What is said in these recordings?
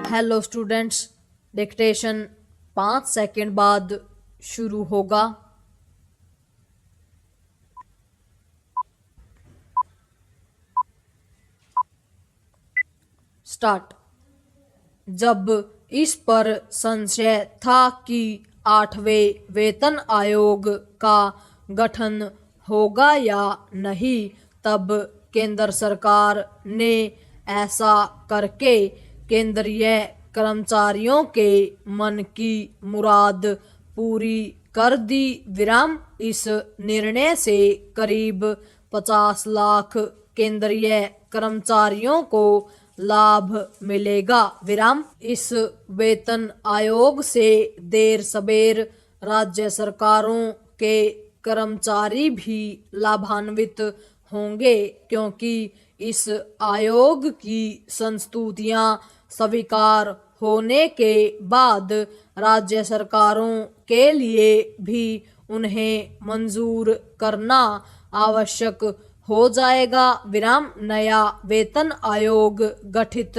Hello students, dictation 5 second बाद शुरू होगा। स्टार्ट। जब इस पर संशय था कि 8वें वेतन आयोग का गठन होगा या नहीं, तब केंद्र सरकार ने ऐसा करके केंद्रीय कर्मचारियों के मन की मुराद पूरी कर दी। इस निर्णय से करीब 50 लाख केंद्रीय कर्मचारियों को लाभ मिलेगा। इस वेतन आयोग से देर सबेर राज्य सरकारों के कर्मचारी भी लाभान्वित होंगे, क्योंकि इस आयोग की संस्तुतियां स्वीकार होने के बाद राज्य सरकारों के लिए भी उन्हें मंजूर करना आवश्यक हो जाएगा। नया वेतन आयोग गठित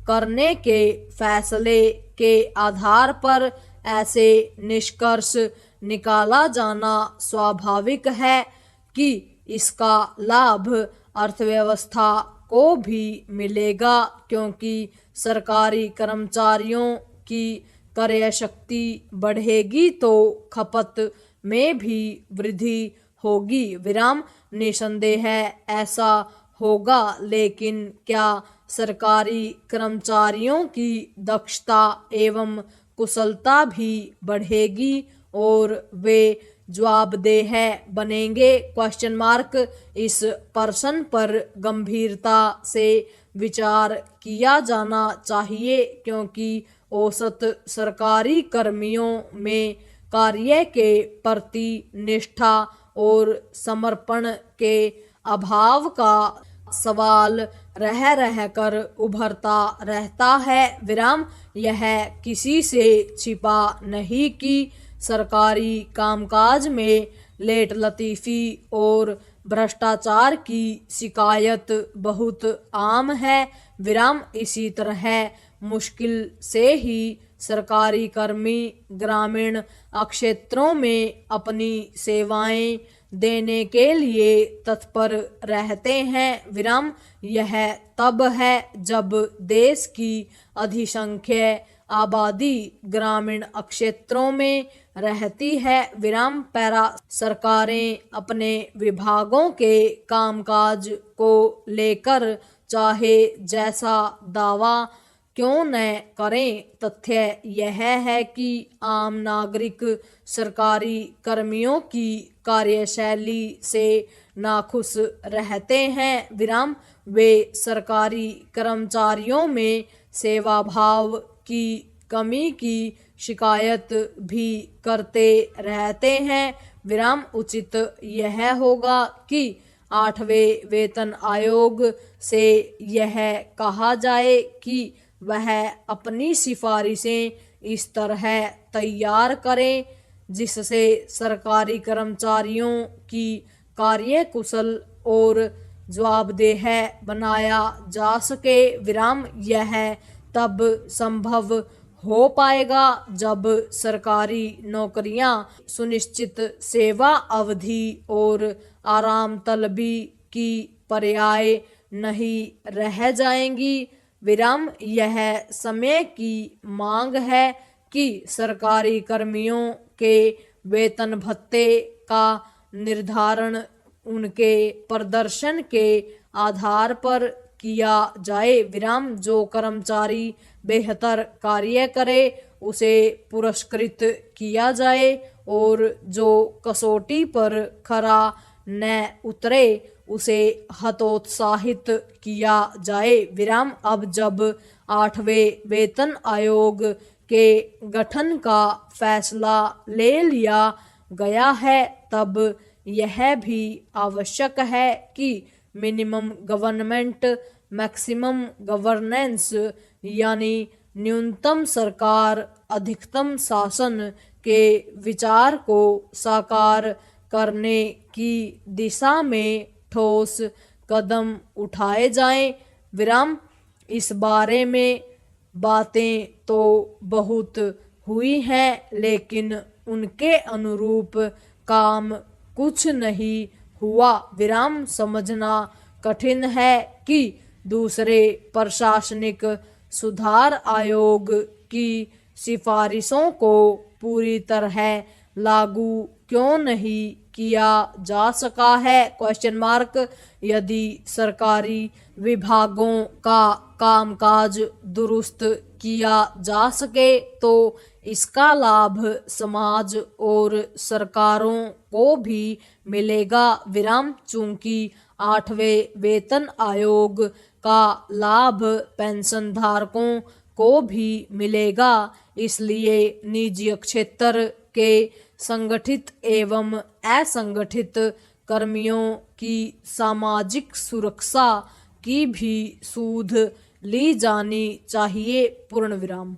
करने के फैसले के आधार पर ऐसे निष्कर्ष निकाला जाना स्वाभाविक है कि इसका लाभ अर्थव्यवस्था को भी मिलेगा, क्योंकि सरकारी कर्मचारियों की क्रयशक्ति बढ़ेगी तो खपत में भी वृद्धि होगी। निसंदेह ऐसा होगा, लेकिन क्या सरकारी कर्मचारियों की दक्षता एवं कुशलता भी बढ़ेगी और वे जवाबदेह बनेंगे? इस प्रश्न पर गंभीरता से विचार किया जाना चाहिए, क्योंकि औसत सरकारी कर्मियों में कार्य के प्रति निष्ठा और समर्पण के अभाव का सवाल रह कर उभरता रहता है। यह किसी से छिपा नहीं कि सरकारी कामकाज में लेट लतीफी और भ्रष्टाचार की शिकायत बहुत आम है। इसी तरह मुश्किल से ही सरकारी कर्मी ग्रामीण क्षेत्रों में अपनी सेवाएं देने के लिए तत्पर रहते हैं। यह तब है जब देश की अधिसंख्य आबादी ग्रामीण क्षेत्रों में रहती है। पैरा सरकारें अपने विभागों के कामकाज को लेकर चाहे जैसा दावा क्यों न करें, तथ्य यह है कि आम नागरिक सरकारी कर्मियों की कार्यशैली से नाखुश रहते हैं। वे सरकारी कर्मचारियों में सेवा भाव की कमी की शिकायत भी करते रहते हैं। उचित यह होगा कि 8वें वेतन आयोग से यह कहा जाए कि वह अपनी सिफारिशें इस तरह तैयार करें जिससे सरकारी कर्मचारियों की कार्यकुशल और जवाबदेह बनाया जा सके। यह तब संभव हो पाएगा जब सरकारी नौकरियां सुनिश्चित सेवा अवधि और आराम तलबी की पर्याय नहीं रह जाएंगी। यह समय की मांग है कि सरकारी कर्मियों के वेतन भत्ते का निर्धारण उनके प्रदर्शन के आधार पर किया जाए। जो कर्मचारी बेहतर कार्य करे उसे पुरस्कृत किया जाए और जो कसौटी पर खरा न उतरे उसे हतोत्साहित किया जाए। अब जब 8वें वेतन आयोग के गठन का फैसला ले लिया गया है, तब यह भी आवश्यक है कि मिनिमम गवर्नमेंट मैक्सिमम गवर्नेंस यानी न्यूनतम सरकार अधिकतम शासन के विचार को साकार करने की दिशा में ठोस कदम उठाए जाएं। इस बारे में बातें तो बहुत हुई हैं, लेकिन उनके अनुरूप काम कुछ नहीं हुआ। विराम समझना कठिन है कि दूसरे प्रशासनिक सुधार आयोग की सिफारिशों को पूरी तरह लागू क्यों नहीं किया जा सका है? Question mark. यदि सरकारी विभागों का कामकाज दुरुस्त किया जा सके तो इसका लाभ समाज और सरकारों को भी मिलेगा। विराम चूंकि 8वें वेतन आयोग का लाभ पेंशन धारकों को भी मिलेगा, इसलिए निजी क्षेत्र के संगठित एवं असंगठित कर्मियों की सामाजिक सुरक्षा की भी सूध ली जानी चाहिए। पूर्ण विराम।